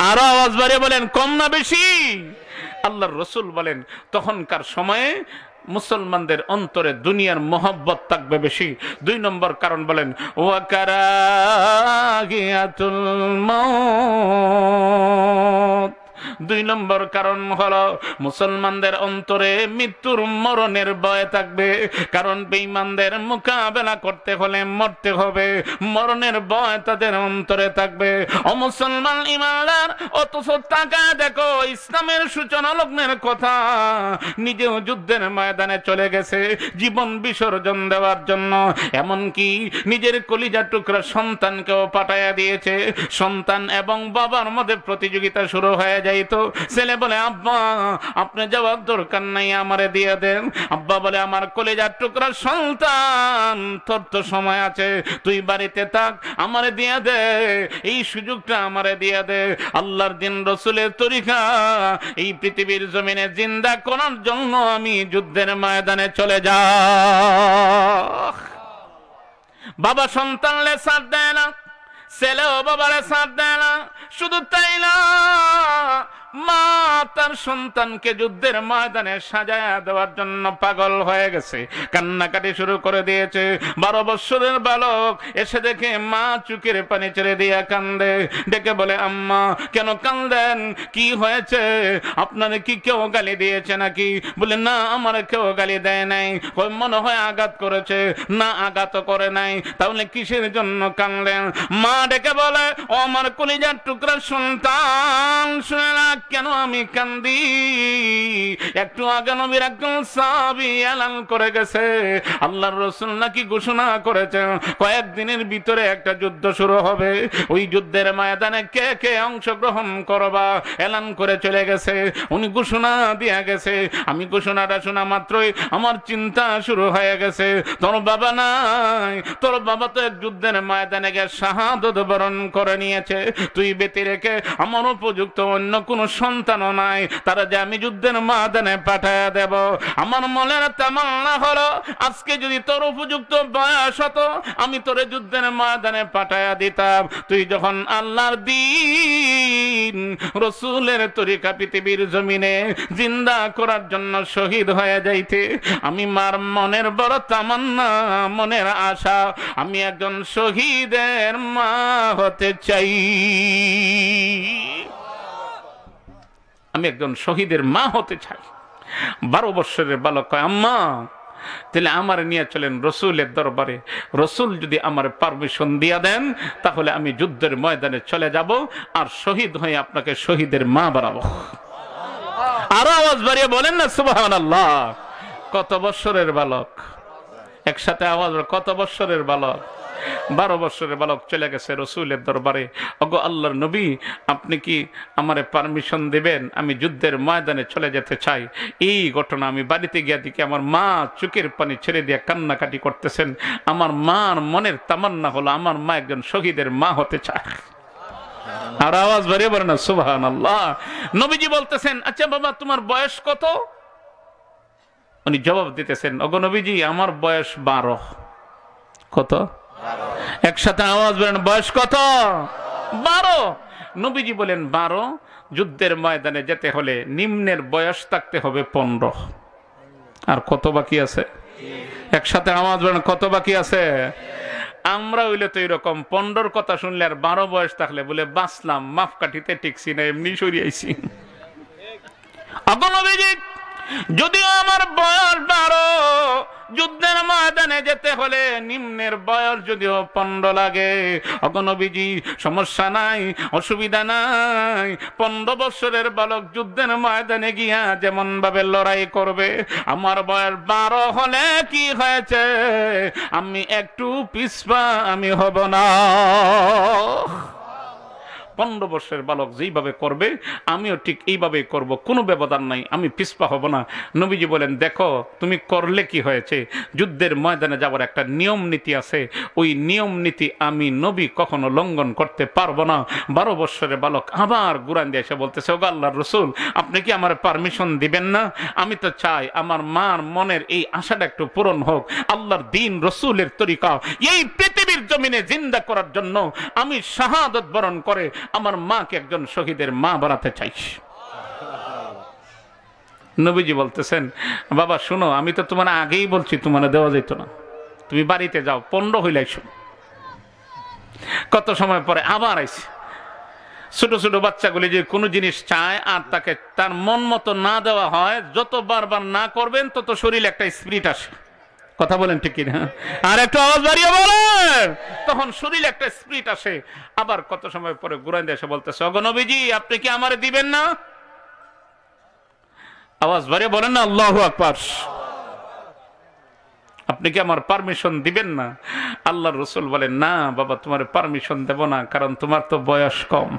আরো আওয়াজ বাড়িয়ে বলেন, কম না বেশি? আল্লাহর রাসূল বলেন তখনকার সময়ে মুসলমানদের অন্তরে দুনিয়ার মহব্বত থাকবে বেশি। দুই নম্বর কারণ বলেন ওয়া কারাহিয়াতুল মাউত। দুই নম্বর কারণ হলো মুসলমানদের অন্তরে মৃত্যুর মরণের ভয় থাকবে। কারণ বেঈমানদের মোকাবেলা করতে হলে মরতে হবে, মরণের ভয় তাদের অন্তরে থাকবে। ও মুসলমান ইমানদার, অথচ টাকা দেখো ইসলামের সূচনা লগ্নের কথা, নিজেও যুদ্ধের ময়দানে চলে গেছে জীবন বিসর্জন দেওয়ার জন্য, এমনকি নিজের কলিজা টুকরা সন্তানকেও পাঠাইয়া দিয়েছে। সন্তান এবং বাবার মধ্যে প্রতিযোগিতা শুরু হয়ে যায়। তো ছেলে বলে আব্বা আপনি যাওয়ার দরকার নাই, আমারে দিয়ে দেন। আব্বা বলে আমার কলিজার টুকরা সন্তান, তোর তো সময় আছে, তুই বাড়িতে থাক, আমারে দিয়ে দে, এই সুযোগটা আমারে দিয়ে দে। আল্লাহর দিন রাসূলের তরিকা এই পৃথিবীর জমিনে জিন্দা করার জন্য আমি যুদ্ধের ময়দানে চলে যাই। বাবা সন্তানলে সাথ দেয় না, ছেলেও বাবারে সাথ দেয় না। শুধু তাই না, মা তার সন্তানকে যুদ্ধের ময়দানে সাজায়া দেওয়ার জন্য পাগল হয়ে গেছে, কান্নাকাটি শুরু করে দিয়েছে। 12 বছরের বালক এসে দেখে মা চোখের পানি ছেড়ে দিয়া কান্দে, ডেকে বলে আম্মা কেন কান্দেন, কি হয়েছে, আপনারে কি কেউ গালি দিয়েছে নাকি? বলে না আমার কেউ গালি দেয় নাই। মনে হয় আঘাত করেছে। না আঘাত করে নাই, তাহলে কিসের জন্য কানলেন? মা ডেকে বলে ও আমার কলিজার টুকরা সন্তান, শুনে না কেন আমি কান্দি? একটু আগে নবীর একজন সাহাবী এলান করে গেছে, আল্লাহর রাসূল নাকি ঘোষণা করেছেন কয়েকদিনের ভিতরে একটা যুদ্ধ শুরু হবে, ওই যুদ্ধের ময়দানে কে কে অংশগ্রহণ করবা এলান করে চলে গেছে। উনি ঘোষণা দিয়ে গেছে। আমি ঘোষণাটা শোনা মাত্রই আমার চিন্তা শুরু হয়ে গেছে, তোর বাবা নাই, তোর বাবা তো এক যুদ্ধের ময়দানে গিয়ে শাহাদাত বরণ করে নিয়েছে, তুই বেঁচে রেখে আমার উপযুক্ত অন্য কোন সন্তানও নাই, তারা যে আমি যুদ্ধের ময়দানে পাঠায়া দেব। আমার মনের তামান্না হলো আজকে যদি তোর উপযুক্ত বয়স হতো আমি তোরে যুদ্ধের ময়দানে পাঠায়া দিতাম, তুই যখন আল্লাহর দ্বীন রাসূলের তরিকা পৃথিবীর জমিনে জিন্দা করার জন্য শহীদ হয়ে যাইতে। আমি মার মনের বড় তামান্না, মনের আশা, আমি একজন শহীদের মা হতে চাই, আমি একজন শহীদের মা হতে চাই। 12 বছরের বালক কয় আম্মা তাহলে আমার নিয়ে চলেন রসুলের দরবারে, রসুল যদি আমার পারমিশন দিয়ে দেন তাহলে আমি যুদ্ধের ময়দানে চলে যাব আর শহীদ হয়ে আপনাকে শহীদের মা বানাবো। আরো আওয়াজ বাড়িয়ে বলেন না সুবহানাল্লাহ। কত বছরের বালক? একসাথে আওয়াজ, কত বছরের বালক? 12 বছরের বালক চলে গেছে রসুলের দরবারে, ওগো আল্লাহর নবী আপনি কি আমারে পারমিশন দিবেন, আমি যুদ্ধের ময়দানে চলে যেতে চাই। এই ঘটনা আমি বাড়িতে গিয়ে দেখি আমার মা চোখের পানি ছেড়ে দিয়ে কান্নাকাটি করতেছেন। আমার মার মনের তামান্না হলো আমার মা একজন শহীদের মা হতে চায়। আর আওয়াজ বাড়িয়ে বলে না সুবহানাল্লাহ। নবীজি বলতেছেন আচ্ছা বাবা তোমার বয়স কত? উনি জবাব দিতেছেন ওগো নবীজি আমার বয়স 12। কত? একসাথে আওয়াজ বলেন বয়স কত? 12। নবীজি বলেন 12, যুদ্ধের ময়দানে যেতে হলে নিম্নের বয়স থাকতে হবে 15। আর কত বাকি আছে? একসাথে আওয়াজ বলেন কত বাকি আছে? আমরা হইলে তো এরকম 15 কথা শুনলে আর 12 বয়স থাকলে বলে বাঁচলাম, মাফ কাঠিতে টিকছি না, এমনি সরিয়েছি। যদিও আমার বয়স 12, যুদ্ধের ময়দানে যেতে হলে নিম্নের বয়স যদিও 15 লাগে, নবীজি সমস্যা নাই, অসুবিধা নাই। 15 বছরের বালক যুদ্ধের ময়দানে গিয়া যেমন ভাবে লড়াই করবে, আমার বয়স 12 হলে কি হয়েছে, আমি একটু পিছপা আমি হব না। 15 বছরের বালক যেইভাবে করবে আমিও ঠিক এইভাবে করব, কোনো ব্যবধান নাই, আমি পিছপা হব না। নবীজি বলেন দেখো তুমি করলে কি হয়েছে, যুদ্ধের ময়দানে যাওয়ার একটা নিয়ম নীতি আছে, ওই নিয়ম নীতি আমি নবী কখনো লঙ্ঘন করতে পারবো না। 12 বছরের বালক আবার গুরান দিয়ে এসে বলতেছে ওগো আল্লাহর রাসূল আপনি কি আমার পারমিশন দিবেন না? আমি তো চাই আমার মার মনের এই আশাটা একটু পূরণ হোক, আল্লাহর দ্বীন রাসূলের তরিকা এই পৃথিবীর জমিনে জিন্দা করার জন্য আমি শাহাদাত বরণ করে আমার মাকে একজন শহীদের মা বানাতে চাইছি। নবীজি বলতেছেন বাবা শুনো আমি তো তোমার আগেই বলছি তোমার দেওয়া যেত না, তুমি বাড়িতে যাও, 15 হইলাই শুনো। কত সময় পরে আবার আইছে। ছোট ছোট বাচ্চাগুলি যে কোনো জিনিস চায় আর তাকে তার মন মতো না দেওয়া হয়, যত বারবার না করবেন তত শরীরে একটা স্পিরিট আসে। কথা বলেন ঠিক কিনা? আর একটু আওয়াজ বাড়িয়ে বলেন। তখন শরীরে একটা স্পিরিট আসে। আবার কত সময় পরে গুরাইন এসে বলতেছে ওগো নবীজি আপনি কি আমারে দিবেন না? আওয়াজ বাড়িয়ে বলেন না আল্লাহু আকবার। আপনি কি আমার পারমিশন দিবেন না? আল্লাহর রাসূল বলেন না বাবা তোমার পারমিশন দেব না, কারণ তোমার তো বয়স কম।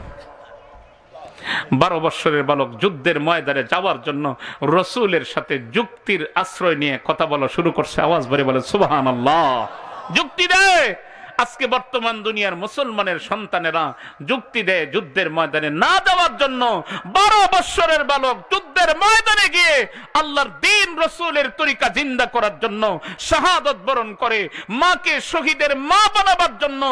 12 বছরের বালক যুদ্ধের ময়দানে যাওয়ার জন্য রসুলের সাথে যুক্তির আশ্রয় নিয়ে কথা বলা শুরু করছে। আওয়াজ বাড়িয়ে বলে সুবহানাল্লাহ। যুক্তি দেয় আজকে বর্তমান দুনিয়ার মুসলমানের সন্তানেরা যুক্তি দেয় যুদ্ধের ময়দানে না যাওয়ার জন্য। 12 বৎসরের বালক যুদ্ধের ময়দানে গিয়ে আল্লাহর দ্বীন রাসূলের তরিকা জিন্দা করার জন্য শাহাদাত বরণ করে, মাকে শহীদের মা বানাবার জন্য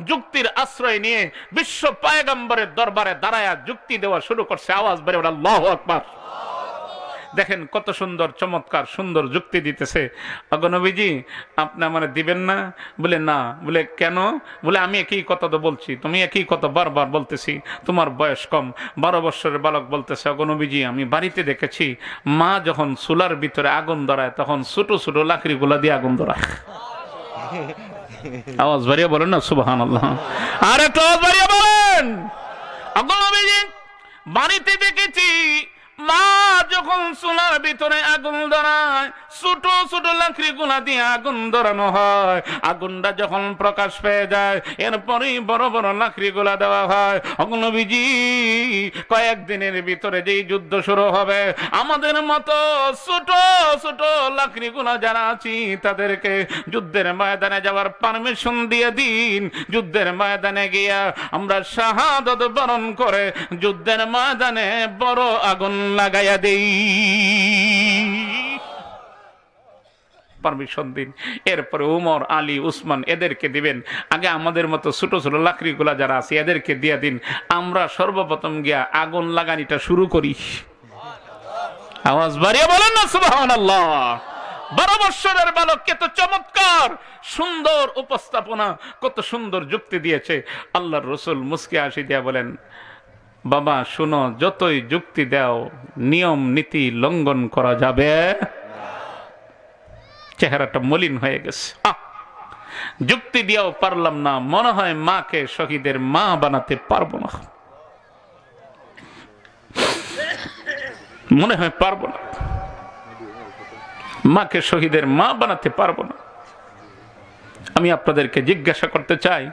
যুক্তির আশ্রয় নিয়ে বিশ্ব পয়গম্বরের দরবারে দাঁড়ায়া যুক্তি দেওয়া শুরু করছে। আওয়াজ বেড়ে ওঠে আল্লাহু আকবার। দেখেন কত সুন্দর চমৎকার সুন্দর যুক্তি দিতেছে। ওগো নবীজি আপনি আমারে দিবেন না? বলে না। বলে কেন? বলে আমি একই কথা তো বলছি, তুমি একই কথা বারবার বলতেছি, তোমার বয়স কম। 12 বৎসরের বালক বলতেছে ওগো নবীজি আমি বাড়িতে দেখেছি মা যখন চুলার ভিতরে আগুন ধরায় তখন ছোট ছোট লাকড়িগুলা দিয়ে আগুন ধরায়। আওয়াজ বাড়িয়ে বলেন না সুবহানাল্লাহ। আর একটু আওয়াজ বাড়িয়ে বলেন। ওগো নবীজি বাড়িতে দেখেছি মা যখন চুলার ভিতরে আগুন ধরায় ছোট ছোট লাকড়ি গুলা দিয়ে আগুন ধরানো হয়, আগুনটা যখন প্রকাশ পেয়ে যায় এরপরেই বড় বড় লাকড়ি গুলা দেওয়া হয়। নবীজি কয়েকদিনের ভিতরে যেই যুদ্ধ শুরু হবে আমাদের মতো ছোট ছোট লাকড়ি গুলা যারা আছি তাদেরকে যুদ্ধের ময়দানে যাওয়ার পারমিশন দিয়ে দিন। যুদ্ধের ময়দানে গিয়া আমরা শাহাদাত বরণ করে যুদ্ধের ময়দানে বড় আগুন লাগাইয়া দেই, পারমিশন দিন। এরপরে উমর আলী উসমান এদেরকে দিবেন। আগে আমাদের মতো ছোট ছোট লাকড়ি গুলা যারা আছে এদেরকে দিয়ে দিন, আমরা সর্বপ্রথম গিয়া আগুন লাগানিটা শুরু করি। আওয়াজ বাড়িয়ে বলেন না সুবহানাল্লাহ। 12 বৎসরের বালক কত চমৎকার সুন্দর উপস্থাপনা, কত সুন্দর যুক্তি দিয়েছে। আল্লাহর রাসূল মুস্কি হাসি দিয়া বলেন বাবা শুনো, যতই যুক্তি দাও নিয়ম নীতি লঙ্ঘন করা যাবে। চেহারাটা মলিন হয়ে গেছে। যুক্তি দিয়েও পারলাম না, মনে হয় মাকে শহীদের মা বানাতে পারবো না, মনে হয় পারবো না, মাকে শহীদের মা বানাতে পারবো না। আমি আপনাদেরকে জিজ্ঞাসা করতে চাই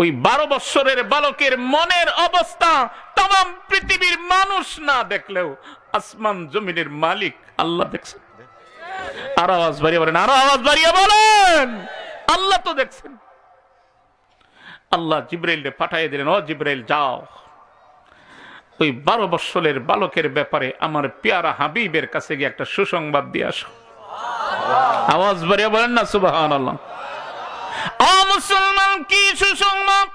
ওই 12 বৎসরের বালকের মনের অবস্থা তাম পৃথিবীর মানুষ না দেখলেও আসমান জমিনের মালিক আল্লাহ দেখছেন। আর আওয়াজ বাড়িয়ে বলেন, আর আওয়াজ বাড়িয়ে বলেন, আল্লাহ তো দেখছেন। আল্লাহ জিবরাইলকে পাঠিয়ে দিলেন, ও জিবরাইল যাও ওই 12 বৎসরের বালকের ব্যাপারে আমার পেয়ারা হাবিবের কাছে গিয়ে একটা সুসংবাদ দিয়ে আসো। আওয়াজ বাড়িয়ে বলেন না সুবহানাল্লাহ। মুসলমান কি সুসংবাদ?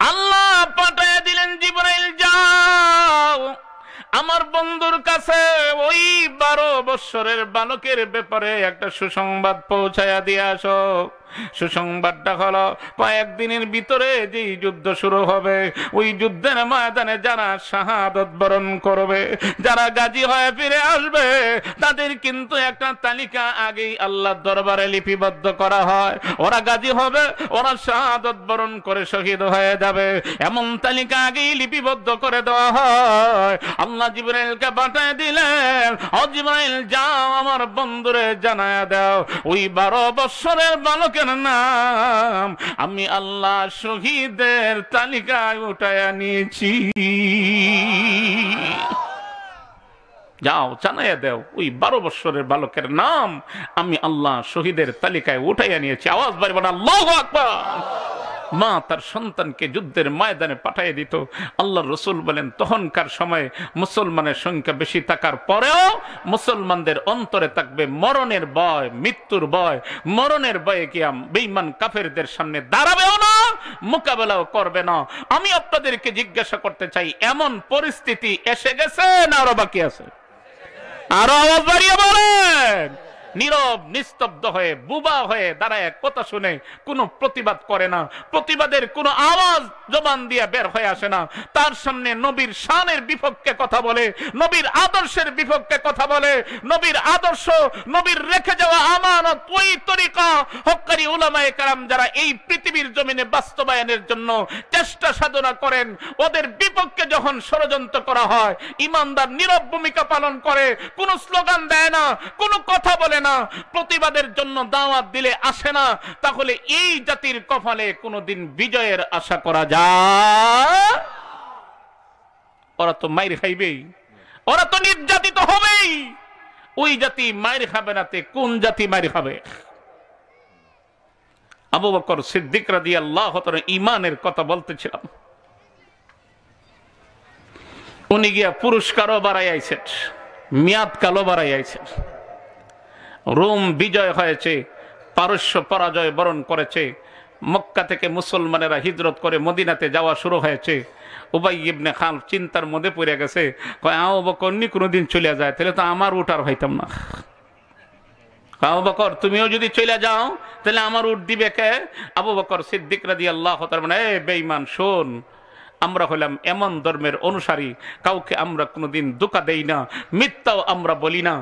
আল্লাহ পাঠিয়ে দিলেন জিবরাইল যাও আমার বন্ধুর কাছে ওই 12 বৎসরের বালকের ব্যাপারে একটা সুসংবাদ পৌঁছায়া দিয়ে আসো। সুসংবাদটা হলো কয়েকদিনের ভিতরে যে যুদ্ধ শুরু হবে ওই যুদ্ধের ময়দানে যারা শাহাদাত বরণ করবে, যারা গাজী হয়ে ফিরে আসবে তাদের কিন্তু একটা তালিকা আগেই আল্লাহর দরবারে লিপিবদ্ধ করা হয়। ওরা গাজী হবে, ওরা শাহাদাত বরণ করে শহীদ হয়ে যাবে, এমন তালিকা আগেই লিপিবদ্ধ করে দেওয়া হয়। আল্লাহ জিবরাইলকে পাঠিয়ে দিলেন, ও জিবরাইল যাও আমার বন্ধুরে জানায়া দাও ওই 12 বৎসরের বালকের নাম আমি আল্লাহ শহীদের তালিকায় উঠায়া নিয়েছি। যাও জানাইয়া দাও ওই 12 বৎসরের বালকের নাম আমি আল্লাহ শহীদের তালিকায় উঠাইয়া নিয়েছি। আওয়াজ বাড়িয়ে বলেন আল্লাহু আকবার। মা তার সন্তানকে যুদ্ধের ময়দানে পাঠিয়ে দিত। আল্লাহর রাসূল বলেন তখনকার সময়ে মুসলমানের সংখ্যা বেশি থাকার পরেও মুসলমানদের অন্তরে থাকবে মরণের ভয়, মৃত্যুর ভয়। মরণের ভয়ে কি বেঈমান কাফেরদের সামনে দাঁড়াবেও না, মোকাবেলাও করবে না। আমি আপনাদেরকে জিজ্ঞাসা করতে চাই এমন পরিস্থিতি এসে গেছে না আরো বাকি আছে? আরো আওয়াজ বাড়িয়ে বলেন। নীরব নিস্তব্ধ হয়ে বুবা হয়ে দাঁড়ায় কথা শুনে কোনো প্রতিবাদ করে না, প্রতিবাদের কোনো আওয়াজ জবান দিয়ে বের হয়ে আসে না। তার সামনে নবীর শানের বিপক্ষে কথা বলে, নবীর আদর্শের বিপক্ষে কথা বলে, নবীর আদর্শ নবীর রেখে যাওয়া আমানত ওই তরিকা হক্কানি উলামায়ে কেরাম যারা এই পৃথিবীর জমিনে বাস্তবায়নের জন্য চেষ্টা সাধনা করেন ওদের বিপক্ষে যখন ষড়যন্ত্র করা হয় ইমানদার নীরব ভূমিকা পালন করে, কোনো স্লোগান দেয় না, কোনো কথা বলে না, প্রতিবাদের জন্য দাওয়াত দিলে আসে না, তাহলে এই জাতির কপালে কোনোদিন বিজয়ের আশা করা যায়? ওরা তো মাইর খাইবেই, ওরা তো নির্যাতিত হবেই। ওই জাতি মাইর খাবে না তে কোন জাতি মাইর খাবে? আবু বকর সিদ্দিক রাদিয়াল্লাহু তাআলা ঈমানের কথা বলতেছিলাম। উনি গিয়া পুরস্কারও বাড়াই আইছেন, মেয়াদ কালও বাড়াই আইছেন। রোম বিজয় হয়েছে, পারস্য পরাজয় বরণ করেছে, মক্কা থেকে মুসলমানেরা হিজরত করে মদিনাতে যাওয়া শুরু হয়েছে। উবাই ইবনে খালফ চিন্তার মধ্যে পড়ে গেছে, কয় আবু বকর নি কোনোদিন চলে যায় তাহলে তো আমার উট আর হইতাম না। আবু বকর তুমিও যদি চলে যাও তাহলে আমার উট দিবে কে? আবু বকর সিদ্দিক রাদিয়াল্লাহু তাআলা মানে, এই বেঈমান শোন, আমরা হলাম এমন ধর্মের অনুসারী, কাউকে আমরা কোনোদিন ধোঁকা দেই না, মিথ্যাও আমরা বলি না।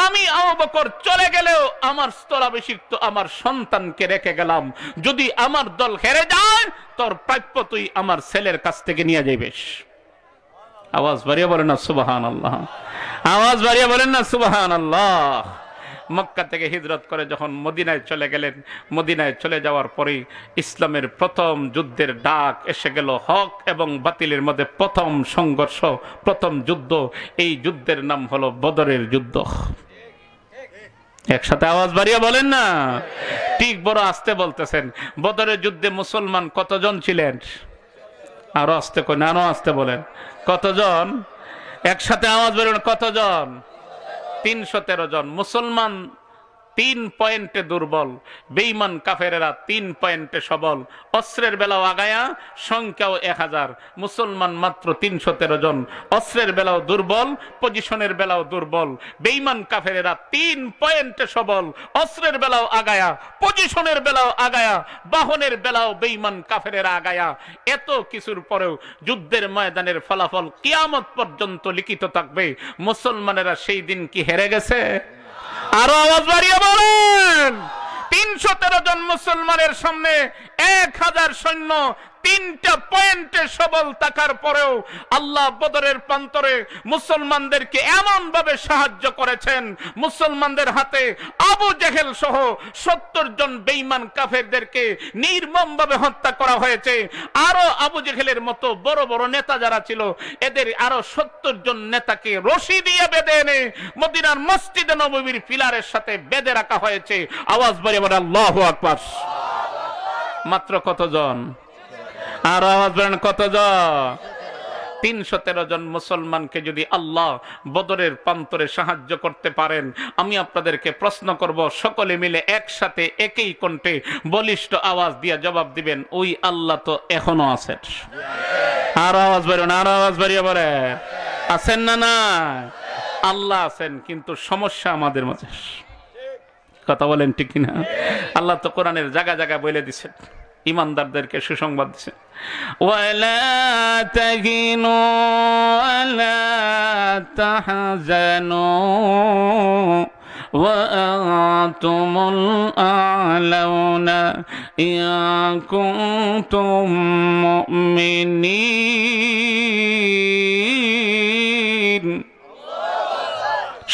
আমি আবু বকর চলে গেলেও আমার স্থলাভিষিক্ত আমার সন্তানকে রেখে গেলাম, যদি আমার দল হেরে যায় তোর প্রাপ্য তুই আমার ছেলের কাছ থেকে নিয়ে যাইবেস। আওয়াজ বাড়িয়ে বলেন না সুবহানাল্লাহ, আওয়াজ বাড়িয়ে বলেন না সুবহানাল্লাহ। মক্কা থেকে হিজরত করে যখন মদিনায় চলে গেলেন, মদিনায় চলে যাওয়ার পরেই ইসলামের প্রথম যুদ্ধের ডাক এসে গেল। হক এবং বাতিলের মধ্যে প্রথম সংঘর্ষ, প্রথম যুদ্ধ। এই যুদ্ধের নাম হলো বদরের যুদ্ধ। একসাথে আওয়াজ বাড়িয়ে বলেন না, ঠিক বড় আস্তে বলতেছেন। বদরের যুদ্ধে মুসলমান কতজন ছিলেন? আরো আস্তে কই না, আরো আস্তে বলেন, কতজন? একসাথে আওয়াজ বেরোন, কতজন? 313 জন। মুসলমান 3 পয়েন্টে দুর্বল, বেঈমান কাফেরেরা 3 পয়েন্টে সবল। অস্ত্রের বেলাও আগায়া, সংখ্যাও 1000, মুসলমান মাত্র 313 জন। অস্ত্রের বেলাও দুর্বল, পজিশনের বেলাও দুর্বল। বেঈমান কাফেরেরা 3 পয়েন্টে সবল, অস্ত্রের বেলাও আগায়া, পজিশনের বেলাও আগায়া, বাহনের বেলাও বেঈমান কাফেরেরা আগায়া। এত কিছুর পরেও যুদ্ধের ময়দানের ফলাফল কিয়ামত পর্যন্ত লিখিত থাকবে। মুসলমানেরা সেই দিন কি হেরে গেছে? আরো আওয়াজ বাড়িয়ে বলেন। 313 জন মুসলমানের সামনে 1000 সৈন্য, 3টা পয়েন্টে সবল থাকার পরেও আল্লাহ বদরের প্রান্তরে মুসলমানদেরকে এমন ভাবে সাহায্য করেছেন, মুসলমানদের হাতে আবু জেহেল সহ 70 জন বেঈমান কাফেরদেরকে নির্মম ভাবে হত্যা করা হয়েছে। আরো আবু জেহেলের মতো বড় বড় নেতা যারা ছিল, এদের আরো 70 জন নেতাকে রশি দিয়ে বেঁধে এনে মদিনার মসজিদে নববীর পিলারের সাথে বেঁধে রাখা হয়েছে। আওয়াজ বাড়িয়ে বলেন আল্লাহু আকবার। মাত্র কতজন? আর আওয়াজ বলেন কতজন? 313 জন মুসলমানকে যদি আল্লাহ বদরের প্রান্তরে সাহায্য করতে পারেন, আমি আপনাদেরকে প্রশ্ন করব, সকলে মিলে একসাথে একই কণ্ঠে বলিষ্ঠ আওয়াজ দিয়ে জবাব দিবেন, ওই আল্লাহ তো এখনো আছেন। আর আওয়াজ বেরোন, আর আওয়াজ বেরিয়ে বলে, আছেন না? না, আল্লাহ আছেন, কিন্তু সমস্যা আমাদের মাঝে। কথা বলেন ঠিক কিনা? আল্লাহ তো কোরআনের জায়গা জায়গা বলে দিচ্ছেন, ইমানদারদেরকে সুসংবাদ দিচ্ছেন, ওয়ালা তাহিনু ওয়ালা তাহজানু ওয়া আনতুমুল আ'লাউনা ইন কুনতুম মুমিনিন।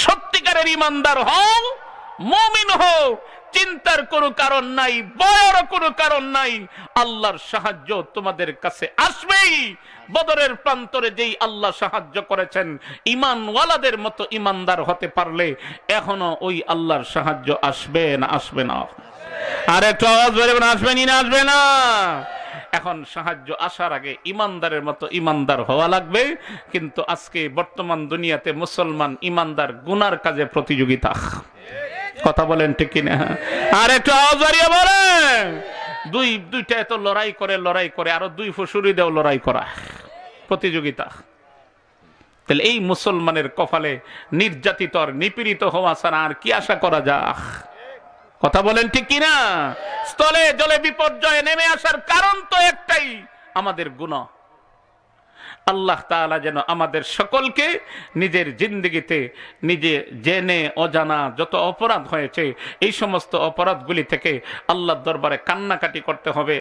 সত্যিকারের ইমানদার হও, মুমিন হও, চিন্তার কোনো কারণ নাই, ভয়ের কোনো কারণ নাই। আল্লাহর সাহায্য তোমাদের কাছে আসবেই। বদরের প্রান্তরে যেই আল্লাহ সাহায্য করেছেন, ঈমানওয়ালাদের মতো ঈমানদার হতে পারলে এখনো ওই আল্লাহর সাহায্য আসবে না? আসবে না? আর একটু আওয়াজ বেরোবেন, আসবে না? আসবে না? এখন সাহায্য আসার আগে ঈমানদারের মতো ঈমানদার হওয়া লাগবে। কিন্তু আজকে বর্তমান দুনিয়াতে মুসলমান ঈমানদার গুনার কাজে প্রতিযোগিতা। কথা বলেন ঠিক কিনা? আর একটু আওয়াজ বাড়িয়ে বলেন। দুইটা এত লড়াই করে আরো 2 ফুসুরি দেও লড়াই করা, প্রতিযোগিতা। তাহলে এই মুসলমানের কপালে নির্যাতিত আর নিপীড়িত হওয়া ছাড়া আর কি আশা করা যায়? কথা বলেন ঠিক কিনা? স্থলে জলে বিপর্যয়ে নেমে আসার কারণ তো একটাই, আমাদের গুনাহ। আল্লাহ তাআলা যেন আমাদের সকলকে নিজের জিন্দেগিতে নিজে জেনে অজানা যত অপরাধ হয়েছে, এই সমস্ত অপরাধগুলি থেকে আল্লাহর দরবারে কান্নাকাটি করতে হবে।